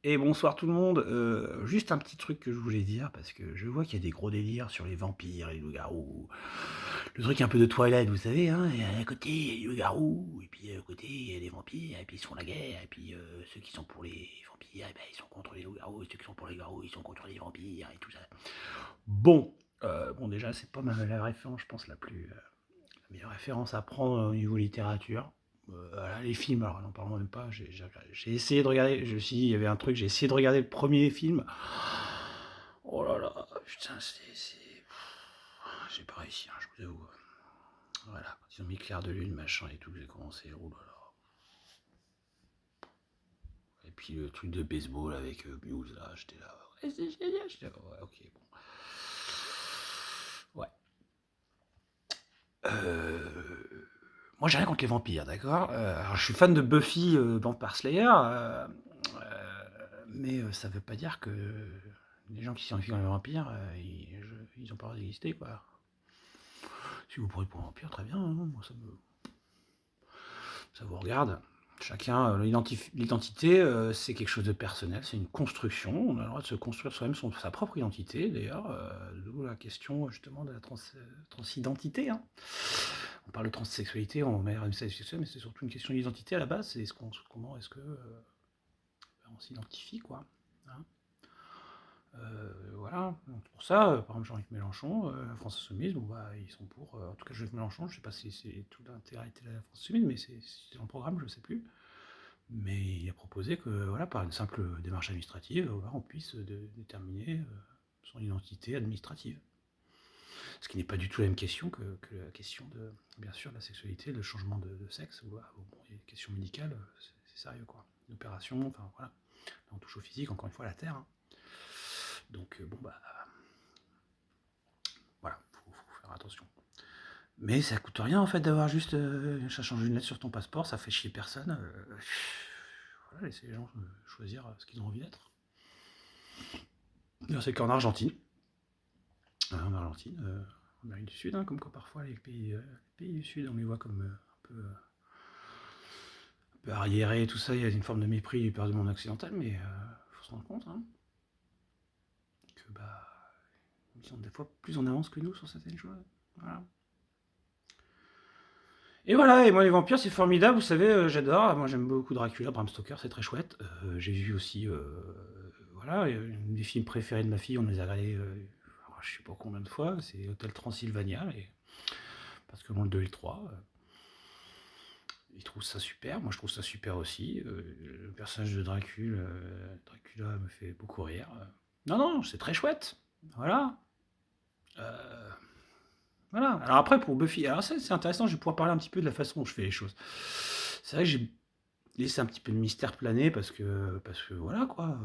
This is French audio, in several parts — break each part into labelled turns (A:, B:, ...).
A: Et bonsoir tout le monde. Juste un petit truc que je voulais dire, parce que je vois qu'il y a des gros délires sur les vampires et les loups-garous. Le truc un peu de Twilight, vous savez, hein, et à côté, il y a les loups-garous, et puis à côté, il y a les vampires, et puis ils se font la guerre, et puis ceux qui sont pour les vampires, et ben, ils sont contre les loups-garous, et ceux qui sont pour les garous, ils sont contre les vampires, et tout ça. Bon, bon déjà, c'est pas la référence, je pense, la meilleure référence à prendre au niveau littérature. Voilà, les films, alors n'en parlons même pas. J'ai essayé de regarder, je me suis dit, il y avait un truc, j'ai essayé de regarder le premier film. Oh là là, putain, j'ai pas réussi, hein, je vous avoue. Voilà, quand ils ont mis Clair de Lune, machin et tout, j'ai commencé, oh là là. Et puis le truc de baseball avec Muse, là, j'étais là, ouais, c'est génial, j'étais là, ouais, ok, bon. Ouais. Moi, j'ai rien contre les vampires, d'accord. Alors, je suis fan de Buffy, Vampire Slayer, mais ça veut pas dire que les gens qui s'identifient comme les vampires, ils ont pas le droit d'exister, quoi. Si vous prenez pour un vampire, très bien, hein, moi ça vous regarde. Chacun, l'identité, c'est quelque chose de personnel, c'est une construction. On a le droit de se construire soi-même sa propre identité, d'ailleurs, d'où la question justement de la transidentité, hein. On parle de transsexualité, on met une sexuelle, mais c'est surtout une question d'identité à la base. C'est comment est-ce que on s'identifie, quoi, hein. Voilà. Donc pour ça, par exemple, Jean-Luc Mélenchon, France Insoumise, bon, bah, ils sont pour. En tout cas, Jean-Luc Mélenchon, je ne sais pas si c'est tout l'intérêt de la France Insoumise, mais c'est dans le programme, je ne sais plus. Mais il a proposé que, voilà, par une simple démarche administrative, voilà, on puisse déterminer son identité administrative. Ce qui n'est pas du tout la même question que la question de, bien sûr, de la sexualité, le changement de sexe. Bon, il y a des questions médicales, c'est sérieux, quoi. Une opération, enfin voilà. Là, on touche au physique, encore une fois, à la terre, hein. Donc, bon, bah, voilà, faut faire attention. Mais ça coûte rien, en fait, d'avoir juste. Ça change une lettre sur ton passeport, ça fait chier personne. Voilà, laissez les gens choisir ce qu'ils ont envie d'être. C'est qu'en Argentine, en Amérique du Sud, hein, comme quoi parfois les pays du Sud, on les voit comme un peu arriérés, tout ça, il y a une forme de mépris du père du monde occidental, mais il faut se rendre compte, hein, que bah, ils sont des fois plus en avance que nous sur certaines choses. Voilà. Et voilà, et moi les vampires c'est formidable, vous savez, j'adore, moi j'aime beaucoup Dracula, Bram Stoker, c'est très chouette. J'ai vu aussi, voilà, des films préférés de ma fille, on les a regardés, je sais pas combien de fois, c'est Hôtel Transylvania, parce que bon, le 2 et le 3, ils trouvent ça super, moi je trouve ça super aussi. Le personnage de Dracula me fait beaucoup rire. Non, non, c'est très chouette, voilà. Euh, Voilà. Alors après, pour Buffy, alors ça, c'est intéressant, je vais pouvoir parler un petit peu de la façon dont je fais les choses. C'est vrai que j'ai laissé un petit peu de mystère planer parce que voilà quoi.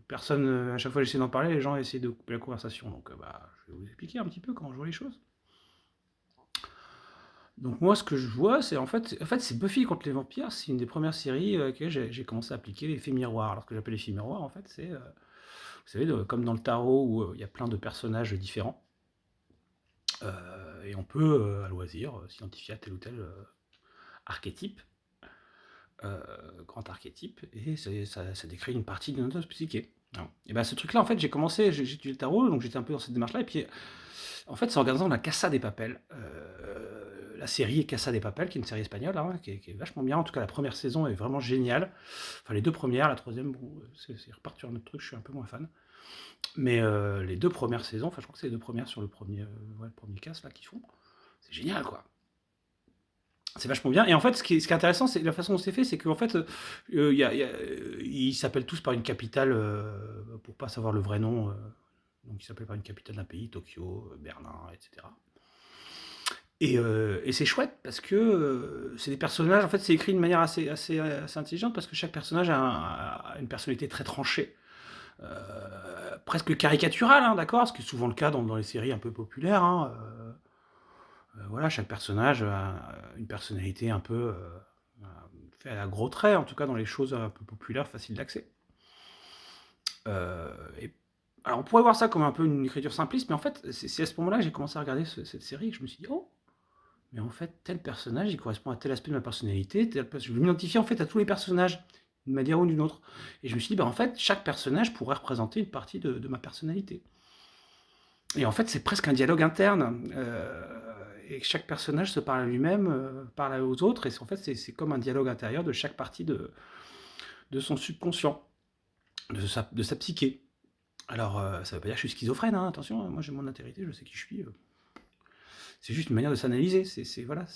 A: Personne, à chaque fois que j'essaie d'en parler, les gens essaient de couper la conversation. Donc bah, je vais vous expliquer un petit peu comment je vois les choses. Donc moi, ce que je vois, c'est en fait c'est Buffy contre les vampires. C'est une des premières séries que j'ai commencé à appliquer l'effet miroir. Alors ce que j'appelle l'effet miroir, en fait, c'est, vous savez, comme dans le tarot où il y a plein de personnages différents. Et on peut, à loisir, s'identifier à tel ou tel archétype, grand archétype, et ça décrit une partie de notre psyché. Et ben ce truc-là, en fait, j'ai étudié le tarot, donc j'étais un peu dans cette démarche-là, et puis en fait, c'est en regardant la Casa des Papel, la série Casa des Papel, qui est une série espagnole, hein, qui est vachement bien. En tout cas, la première saison est vraiment géniale. Enfin, les deux premières, la troisième, bon, c'est reparti sur un autre truc, je suis un peu moins fan. Mais les deux premières saisons, enfin, je crois que c'est les deux premières sur le premier, ouais, le premier cast là qu'ils font. C'est génial, quoi. C'est vachement bien. Et en fait, ce qui est intéressant, c'est la façon dont c'est fait, c'est qu'en fait, ils s'appellent tous par une capitale, pour pas savoir le vrai nom. Donc, ils s'appellent par une capitale d'un pays, Tokyo, Berlin, etc. Et c'est chouette parce que c'est des personnages. En fait, c'est écrit d'une manière assez intelligente parce que chaque personnage a une personnalité très tranchée. Presque caricaturale, hein, d'accord? Ce qui est souvent le cas dans les séries un peu populaires, hein. Voilà, chaque personnage a une personnalité un peu fait à gros traits, en tout cas dans les choses un peu populaires, faciles d'accès. Et alors on pourrait voir ça comme un peu une écriture simpliste, mais en fait, c'est à ce moment-là que j'ai commencé à regarder cette série que je me suis dit, oh, mais en fait, tel personnage, il correspond à tel aspect de ma personnalité, je vais m'identifier en fait à tous les personnages d'une manière ou d'une autre. Et je me suis dit: «Bah, en fait, chaque personnage pourrait représenter une partie de ma personnalité». Et en fait, c'est presque un dialogue interne, et chaque personnage se parle à lui-même, parle aux autres et c'est en fait, c'est comme un dialogue intérieur de chaque partie de son subconscient, de sa psyché. Alors, ça veut pas dire que je suis schizophrène, hein, attention, hein, moi j'ai mon intégrité, je sais qui je suis, c'est juste une manière de s'analyser, voilà,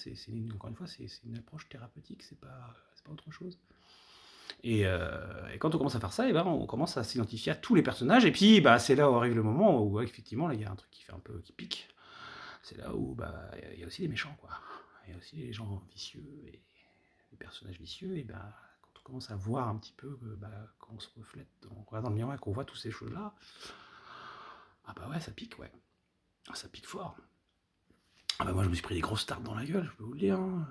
A: encore une fois, c'est une approche thérapeutique, c'est pas autre chose. Et quand on commence à faire ça, et ben, on commence à s'identifier à tous les personnages et puis, bah, c'est là où arrive le moment où, ouais, effectivement, là, il y a un truc qui fait un peu qui pique. C'est là où, bah, il y a aussi les méchants, quoi. Il y a aussi les gens vicieux et les personnages vicieux et ben, quand on commence à voir un petit peu, bah, quand on se reflète, on regarde dans le miroir et qu'on voit toutes ces choses-là, ah bah, ouais, ça pique, ouais. Ça pique fort. Ah bah, moi, je me suis pris des grosses tartes dans la gueule, je peux vous le dire, hein.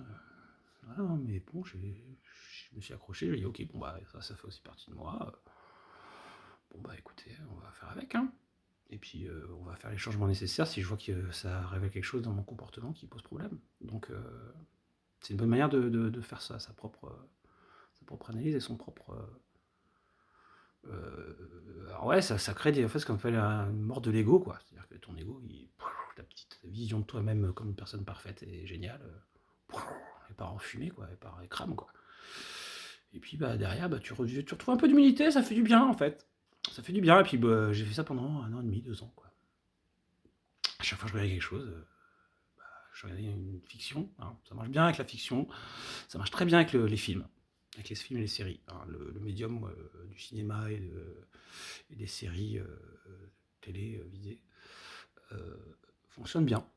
A: Voilà, mais bon, je me suis accroché, j'ai dit: «OK, bon, bah, ça fait aussi partie de moi, bon, bah, écoutez, on va faire avec, hein». Et puis, on va faire les changements nécessaires si je vois que ça révèle quelque chose dans mon comportement qui pose problème. Donc, c'est une bonne manière de faire sa propre analyse et son propre, alors ouais, ça crée en fait, ce qu'on appelle une mort de l'ego, quoi. C'est-à-dire que ton ego, ta petite vision de toi-même comme une personne parfaite et géniale, elle part en fumée, quoi, elle crame, quoi. Et puis, bah, derrière, bah, tu retrouves un peu d'humilité, ça fait du bien, en fait. Ça fait du bien et puis, bah, j'ai fait ça pendant 1 an et demi, 2 ans, quoi. À chaque fois que je regardais quelque chose, je regardais une fiction, hein, ça marche bien avec la fiction, ça marche très bien avec les films, avec les films et les séries, hein. Le médium, du cinéma et des séries, télévisées, fonctionne bien.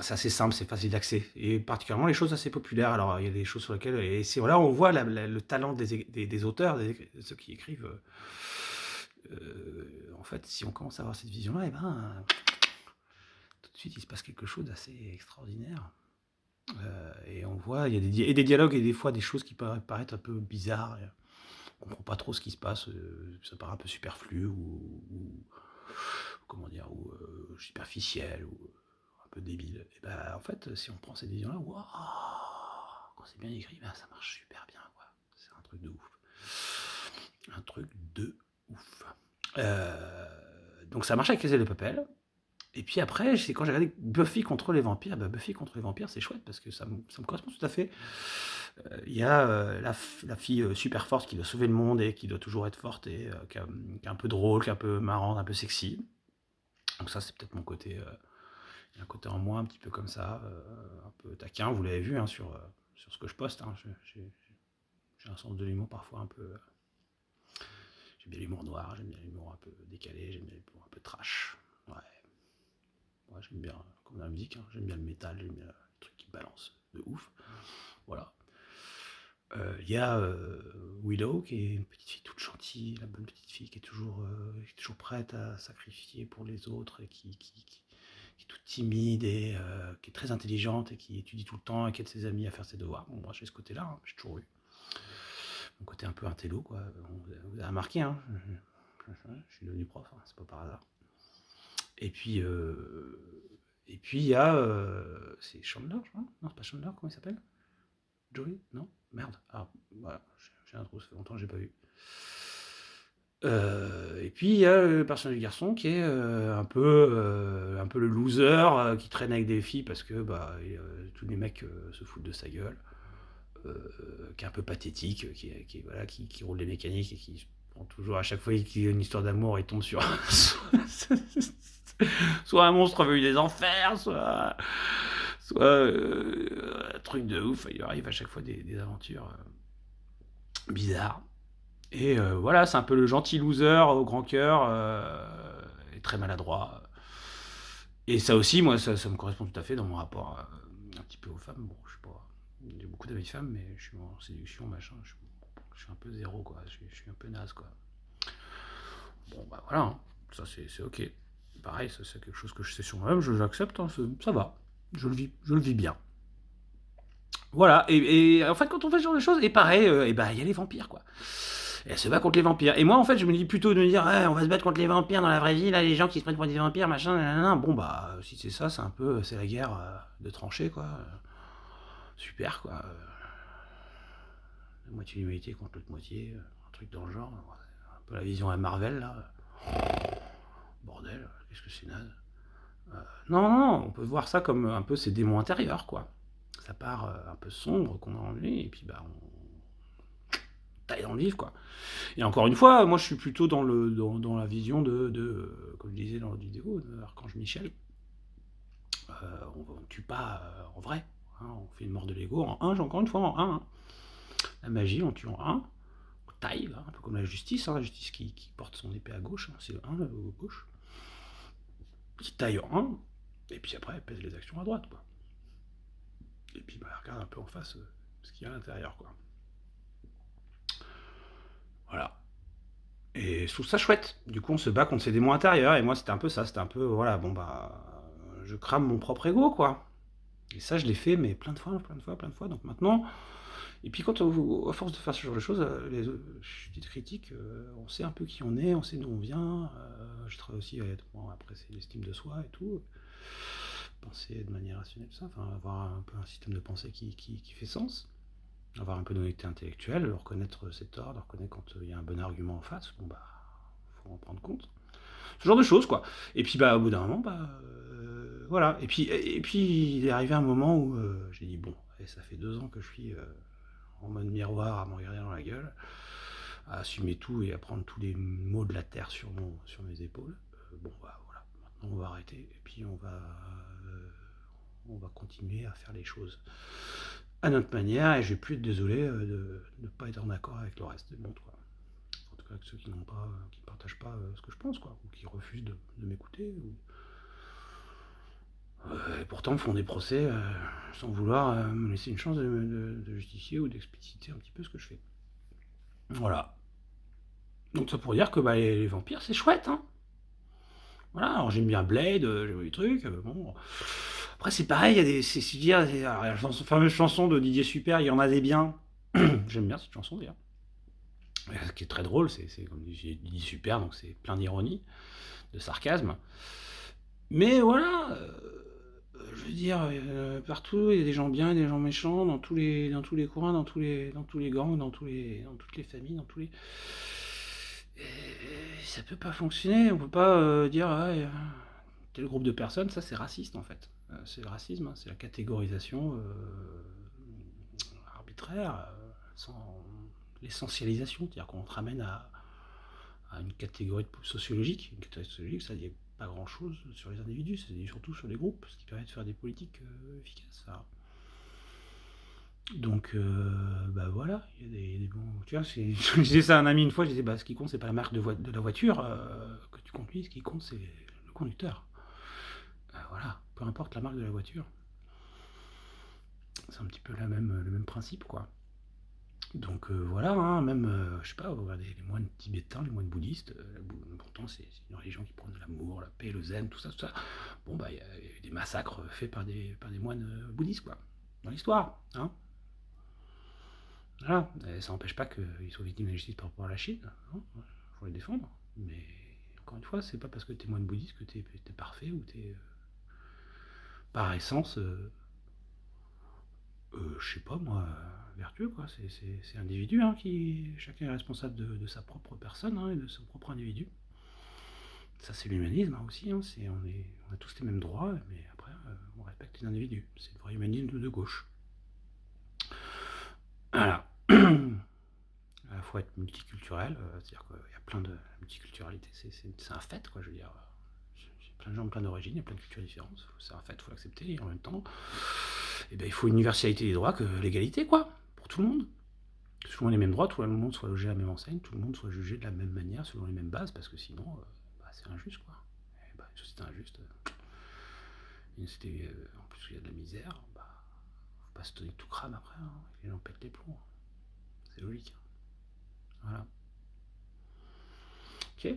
A: C'est assez simple, c'est facile d'accès et particulièrement les choses assez populaires. Alors, il y a des choses sur lesquelles et c'est voilà, on voit le talent des auteurs, de ceux qui écrivent, en fait, si on commence à avoir cette vision-là, et ben, tout de suite, il se passe quelque chose d'assez extraordinaire. Et on voit, il y a des dialogues et des fois des choses qui peuvent paraître un peu bizarres. On comprend pas trop ce qui se passe. Ça paraît un peu superflu ou comment dire, ou superficiel ou un peu débile. Et ben en fait, si on prend cette vision-là, waouh, quand c'est bien écrit, ben, ça marche super bien, quoi. C'est un truc de ouf. Un truc de ouf. Donc ça marche avec les ailes de Papel. Et puis après, c'est quand j'ai regardé Buffy contre les vampires, bah, Buffy contre les vampires, c'est chouette parce que ça me correspond tout à fait. Il y a la fille super forte qui doit sauver le monde et qui doit toujours être forte et qui est un peu drôle, qui est un peu marrante, un peu sexy. Donc ça, c'est peut-être mon côté. Il y a un côté en moi un petit peu comme ça, un peu taquin. Vous l'avez vu, hein, sur ce que je poste, hein. J'ai un sens de l'humour parfois un peu. J'aime bien l'humour noir, j'aime bien l'humour un peu décalé, j'aime bien l'humour un peu trash. Ouais. Ouais, j'aime bien, comme dans la musique, hein, j'aime bien le métal, j'aime bien les trucs qui balancent de ouf. Voilà. Il y a Willow, qui est une petite fille toute gentille, la bonne petite fille qui est toujours prête à sacrifier pour les autres et qui est toute timide et qui est très intelligente et qui étudie tout le temps et qui aide ses amis à faire ses devoirs. Bon, moi j'ai ce côté-là, hein, j'ai toujours eu. Mon côté un peu intello, quoi. Vous avez remarqué, hein, je suis devenu prof, hein, c'est pas par hasard. Et puis il y a, c'est Chandler, je crois? Non, c'est pas Chandler, comment il s'appelle? Joey? Non? Merde. Ah, voilà, j'ai un trou, ça fait longtemps que j'ai pas vu. Et puis il y a le personnage du garçon qui est un peu le loser qui traîne avec des filles parce que bah, tous les mecs se foutent de sa gueule, qui est un peu pathétique, voilà, qui roule les mécaniques et qui prend toujours à chaque fois qu'il y a une histoire d'amour, il tombe sur soit un monstre venu des enfers, soit un truc de ouf. Il arrive à chaque fois des aventures bizarres. Et voilà, c'est un peu le gentil loser au grand cœur, et très maladroit. Et ça aussi, moi, ça me correspond tout à fait dans mon rapport un petit peu aux femmes. Bon, je sais pas, j'ai beaucoup d'amis femmes, mais je suis en séduction, machin. Je suis un peu zéro, quoi. Je suis un peu naze, quoi. Bon, bah voilà, hein. Ça c'est ok. Pareil, ça c'est quelque chose que je sais sur moi-même, j'accepte, hein, ça va. Je le vis bien. Voilà, et en fait, quand on fait ce genre de choses, et pareil, et bah, il y a les vampires, quoi. Et elle se bat contre les vampires. Et moi, en fait, je me dis plutôt de me dire, on va se battre contre les vampires dans la vraie vie, là, les gens qui se prennent pour des vampires, machin, nanana. Bon, bah, si c'est ça, c'est la guerre de tranchées, quoi. Super, quoi. la moitié de l'humanité contre l'autre moitié, un truc dans le genre, un peu la vision à Marvel là. Bordel, qu'est-ce que c'est naze. Non, non, non, on peut voir ça comme un peu ses démons intérieurs, quoi. Ça part un peu sombre qu'on a en lui, et puis bah on taille dans le vif, quoi. Et encore une fois, moi je suis plutôt dans la vision comme je disais dans la vidéo, de Archange Michel. On ne tue pas en vrai. Hein, on fait une mort de Lego en 1, encore une fois en 1. Hein. La magie, on tue en 1. On taille, là, un peu comme la justice. Hein, la justice qui porte son épée à gauche, hein, c'est le 1, le gauche. Qui taille en 1. Et puis après, elle pèse les actions à droite, quoi. Et puis, bah, regarde un peu en face ce qu'il y a à l'intérieur, quoi. Voilà. Et je trouve ça chouette. Du coup, on se bat contre ses démons intérieurs. Et moi, c'était un peu ça. C'était un peu, voilà, bon, bah, je crame mon propre ego, quoi. Et ça, je l'ai fait, mais plein de fois. Donc maintenant, et puis quand à force de faire ce genre de choses, les petites critiques, on sait un peu qui on est, on sait d'où on vient. Je travaille aussi, bon, après c'est l'estime de soi et tout. Penser de manière rationnelle, tout ça, enfin avoir un peu un système de pensée qui fait sens. Avoir un peu d'honnêteté intellectuelle, reconnaître ses torts, reconnaître quand il y a un bon argument en face, bon bah, faut en prendre compte. Ce genre de choses, quoi. Et puis bah au bout d'un moment, bah voilà. Et puis il est arrivé un moment où j'ai dit bon, et ça fait 2 ans que je suis en mode miroir à me regarder dans la gueule, à assumer tout et à prendre tous les maux de la terre sur mes épaules. Bon bah voilà, maintenant on va arrêter et puis on va continuer à faire les choses à notre manière et je vais plus être désolé de ne pas être en accord avec le reste du monde, quoi. En tout cas avec ceux qui n'ont pas, qui partagent pas ce que je pense, quoi, ou qui refusent de m'écouter, et pourtant font des procès sans vouloir me laisser une chance de justifier ou d'expliciter un petit peu ce que je fais. Voilà. Donc ça pour dire que bah, les vampires c'est chouette, hein. Voilà, alors j'aime bien Blade, j'aime les trucs, bon. Après c'est pareil, il y a des. La fameuse chanson de Didier Super, il y en a des biens. J'aime bien cette chanson d'ailleurs. Ce qui est très drôle, c'est comme Didier Super, donc c'est plein d'ironie, de sarcasme. Mais voilà, je veux dire, partout, il y a des gens bien et des gens méchants, dans tous les coins, dans tous les gangs, dans toutes les familles, dans tous les... Et ça peut pas fonctionner, on peut pas dire, ouais, tel groupe de personnes, ça c'est raciste en fait. C'est le racisme, hein, c'est la catégorisation arbitraire, sans l'essentialisation, c'est-à-dire qu'on te ramène à une catégorie sociologique. Une catégorie sociologique, ça dit pas grand-chose sur les individus, ça dit surtout sur les groupes, ce qui permet de faire des politiques efficaces. Alors, donc, bah voilà, il y a des bons... Tu vois, je disais ça à un ami une fois, je disais, bah ce qui compte, c'est pas la marque de la voiture que tu conduis, ce qui compte, c'est le conducteur. Voilà, peu importe la marque de la voiture. C'est un petit peu le même principe, quoi. Donc voilà, hein, même, je sais pas, vous regardez les moines tibétains, les moines bouddhistes, pourtant c'est une religion qui prône l'amour, la paix, le zen, tout ça, tout ça. Bon bah il y a eu des massacres faits par des moines bouddhistes, quoi, dans l'histoire, hein. Voilà, et ça n'empêche pas qu'ils soient victimes d'injustice par rapport à la Chine, hein. Faut les défendre, mais encore une fois, c'est pas parce que t'es moine bouddhiste que t'es parfait ou t'es par essence je sais pas moi, vertueux, quoi. C'est individu, hein, chacun est responsable de sa propre personne, hein, et de son propre individu. Ça, c'est l'humanisme, hein, aussi. Hein, on a tous les mêmes droits, mais après, on respecte les individus. C'est le vrai humanisme de gauche. Voilà. À la fois être multiculturel, c'est-à-dire qu'il y a plein de multiculturalité, c'est un fait, quoi. Je veux dire, j'ai plein de gens de plein d'origines, il y a plein de cultures différentes. C'est un fait, il faut l'accepter. Et en même temps, eh ben, il faut une universalité des droits que l'égalité, quoi, pour tout le monde. Que tout le monde ait les mêmes droits, tout le monde soit logé à la même enseigne, tout le monde soit jugé de la même manière, selon les mêmes bases, parce que sinon, bah, c'est injuste, quoi. Et bah, une société injuste, une société en plus où il y a de la misère, bah, faut pas se donner tout crame après, hein. Les gens pètent les plombs. C'est logique. Voilà. Ok.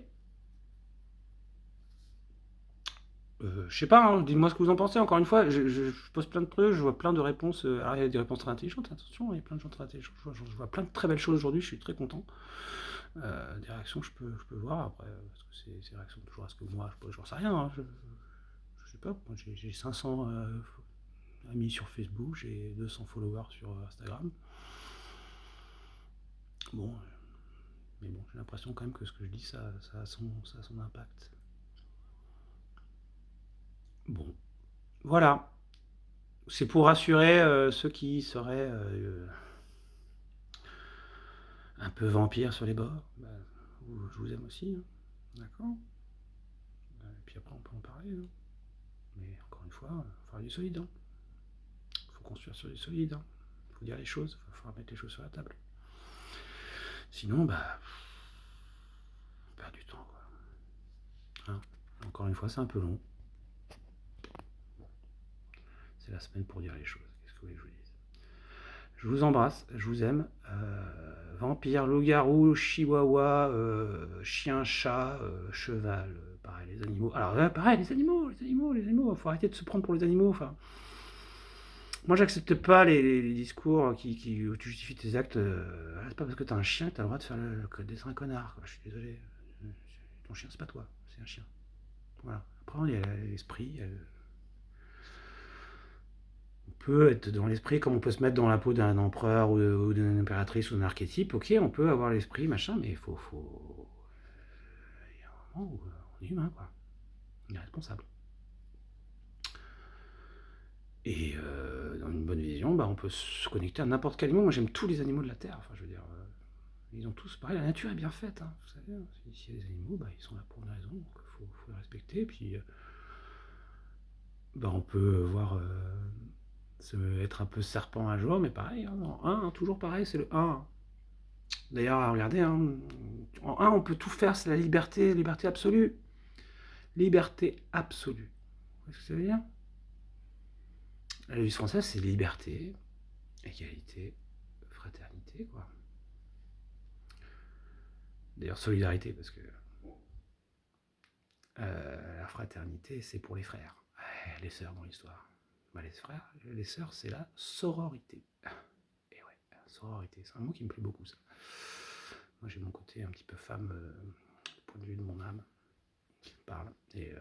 A: Je sais pas, hein, dites-moi ce que vous en pensez. Encore une fois, je pose plein de trucs, je vois plein de réponses. Alors, il y a des réponses très intelligentes, attention, il y a plein de gens très intelligents. Je vois plein de très belles choses aujourd'hui, je suis très content. Des réactions que je peux voir après, parce que c'est des réactions toujours à ce que moi, j'en sais rien. Hein, je sais pas, moi j'ai 500 amis sur Facebook, j'ai 200 followers sur Instagram. Bon, mais bon, j'ai l'impression quand même que ce que je dis, ça a son impact. Bon, voilà. C'est pour rassurer ceux qui seraient un peu vampires sur les bords. Bah, je vous aime aussi, hein. D'accord. Et puis après, on peut en parler, hein. Mais encore une fois, il faut faire du solide. Il faut construire sur du solide. Il faut dire les choses. Il faut mettre les choses sur la table. Sinon, bah, on perd du temps, quoi. Hein. Encore une fois, c'est un peu long. Bon. C'est la semaine pour dire les choses. Qu'est-ce que vous voulez que je vous dise? Je vous embrasse, je vous aime. Vampire, loup-garou, chihuahua, chien, chat, cheval, pareil, les animaux. Alors pareil, les animaux, faut arrêter de se prendre pour les animaux. Enfin, moi, j'accepte pas les discours où tu justifies tes actes. C'est pas parce que t'as un chien que t'as le droit de faire le dessin un connard, quoi. Je suis désolé. Ton chien, c'est pas toi, c'est un chien. Voilà. Après, il y a l'esprit. On peut être dans l'esprit comme on peut se mettre dans la peau d'un empereur ou d'une impératrice ou d'un archétype. Ok, on peut avoir l'esprit, machin, mais il faut. Il y a un moment où on est humain, quoi. On est responsable. Et dans une bonne vision, bah, on peut se connecter à n'importe quel animal. Moi, j'aime tous les animaux de la Terre. Enfin, je veux dire, ils ont tous pareil. La nature est bien faite, hein, vous savez. S'il y a des animaux, bah, ils sont là pour une raison. Donc, faut les respecter. Puis, bah, on peut voir être un peu serpent un jour, mais pareil, hein, en 1, toujours pareil, c'est le 1. D'ailleurs, regardez, hein, en 1, on peut tout faire, c'est la liberté, liberté absolue. Liberté absolue. Vous voyez ce que ça veut dire? La devise française, c'est liberté, égalité, fraternité, quoi. D'ailleurs, solidarité, parce que la fraternité, c'est pour les frères. Les sœurs dans l'histoire. Bah, les frères, les sœurs, c'est la sororité. Et ouais, sororité, c'est un mot qui me plaît beaucoup, ça. Moi, j'ai mon côté un petit peu femme, du point de vue de mon âme, qui me parle. Et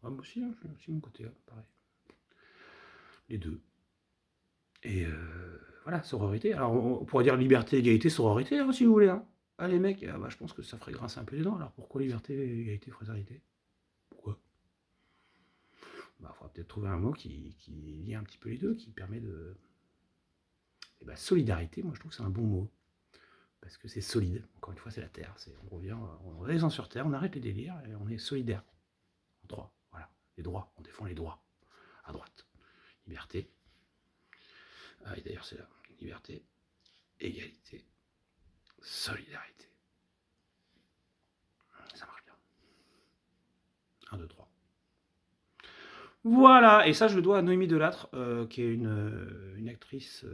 A: moi aussi, hein, j'ai aussi mon côté, pareil. Les deux. Et voilà, sororité. Alors, on pourrait dire liberté, égalité, sororité, hein, si vous voulez. Hein. Ah, les mecs, bah, je pense que ça ferait grincer un peu les dents. Alors, pourquoi liberté, égalité, fraternité? Pourquoi? Bah, il faudra peut-être trouver un mot qui lie un petit peu les deux, qui permet de... Et bah, solidarité, moi, je trouve que c'est un bon mot. Parce que c'est solide. Encore une fois, c'est la Terre. On revient, on redescend sur Terre, on arrête les délires et on est solidaire. En droit, voilà. Les droits, on défend les droits. À droite. Liberté. Ah, et d'ailleurs, c'est là. Liberté, égalité, solidarité. Ça marche bien. 1, 2, 3. Voilà, et ça je le dois à Noémie Delattre, qui est une actrice,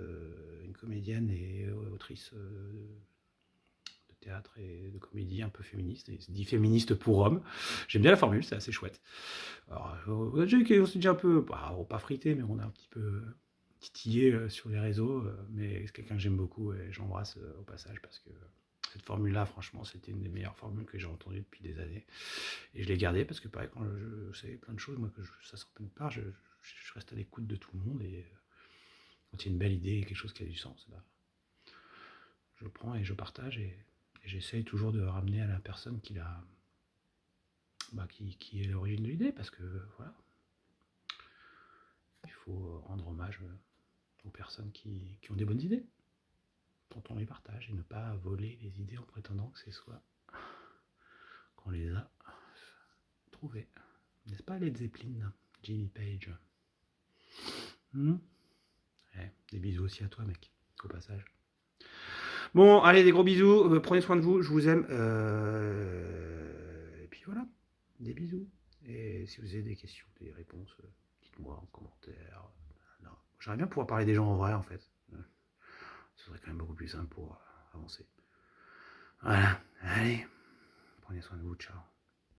A: une comédienne et autrice de théâtre et de comédie un peu féministe, et se dit féministe pour hommes. J'aime bien la formule, c'est assez chouette. Alors, on s'est déjà un peu, pas frité, mais on a un petit peu titillé sur les réseaux, mais c'est quelqu'un que j'aime beaucoup et j'embrasse au passage parce que cette formule-là, franchement, c'était une des meilleures formules que j'ai entendues depuis des années. Et je l'ai gardée parce que, pareil, quand je savais plein de choses, moi, que ça sort pas de part, je reste à l'écoute de tout le monde et quand il y a une belle idée, quelque chose qui a du sens, bah, je le prends et je partage et j'essaye toujours de ramener à la personne qui est l'origine de l'idée parce que, voilà, il faut rendre hommage aux personnes qui ont des bonnes idées quand on les partage et ne pas voler les idées en prétendant que c'est soi qu'on les a trouvées. N'est-ce pas, Led Zeppelin, Jimmy Page? Ouais, des bisous aussi à toi, mec, au passage. Bon, allez, des gros bisous, prenez soin de vous, je vous aime. Et puis voilà, des bisous. Et si vous avez des questions, des réponses, dites-moi en commentaire. Non. J'aimerais bien pouvoir parler des gens en vrai, en fait. Ce serait quand même beaucoup plus simple pour avancer. Voilà, allez, prenez soin de vous, ciao.